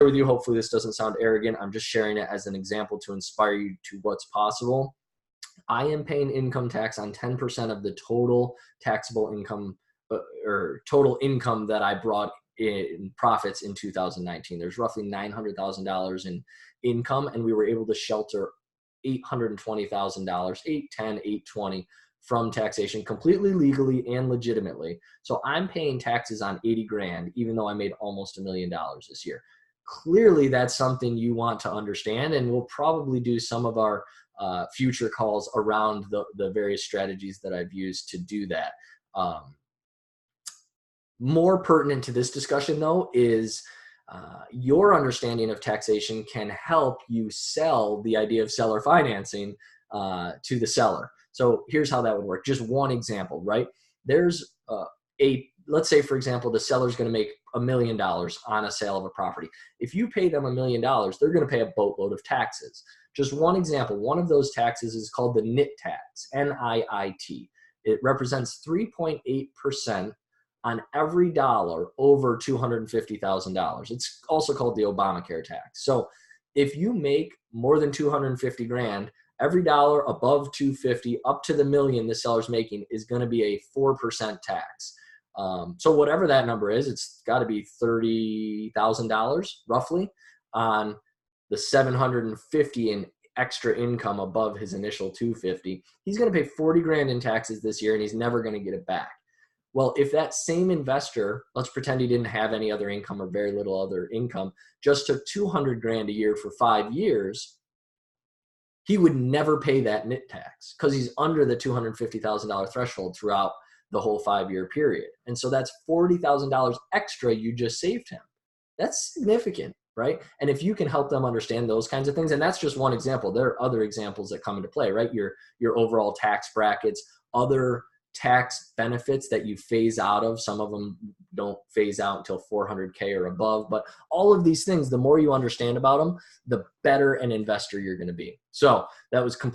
with you. Hopefully this doesn't sound arrogant. I'm just sharing it as an example to inspire you to what's possible. I am paying income tax on 10% of the total taxable income or total income that I brought in profits in 2019. There's roughly $900,000 in income, and we were able to shelter $820,000, $810, $820 from taxation completely legally and legitimately. So I'm paying taxes on 80 grand, even though I made almost $1 million this year. Clearly that's something you want to understand, and we'll probably do some of our future calls around the various strategies that I've used to do that. More pertinent to this discussion though is your understanding of taxation can help you sell the idea of seller financing to the seller. So here's how that would work. Just one example, right? There's let's say, for example, the seller's going to make $1 million on a sale of a property. If you pay them $1 million, they're going to pay a boatload of taxes. Just one example, one of those taxes is called the NIT tax, N-I-I-T. It represents 3.8% on every dollar over $250,000. It's also called the Obamacare tax. So if you make more than 250 grand, every dollar above 250 up to the million the seller's making is going to be a 4% tax. So whatever that number is, it's got to be $30,000 roughly on the 750 in extra income above his initial 250. He's going to pay 40 grand in taxes this year, and he's never going to get it back. Well, if that same investor, let's pretend he didn't have any other income or very little other income, just took 200 grand a year for 5 years, he would never pay that NIT tax because he's under the $250,000 threshold throughout the whole 5-year period. And so that's $40,000 extra you just saved him. That's significant, right? And if you can help them understand those kinds of things, and that's just one example, there are other examples that come into play, right? Your overall tax brackets, other tax benefits that you phase out of. Some of them don't phase out until 400K or above, but all of these things, the more you understand about them, the better an investor you're going to be. So that was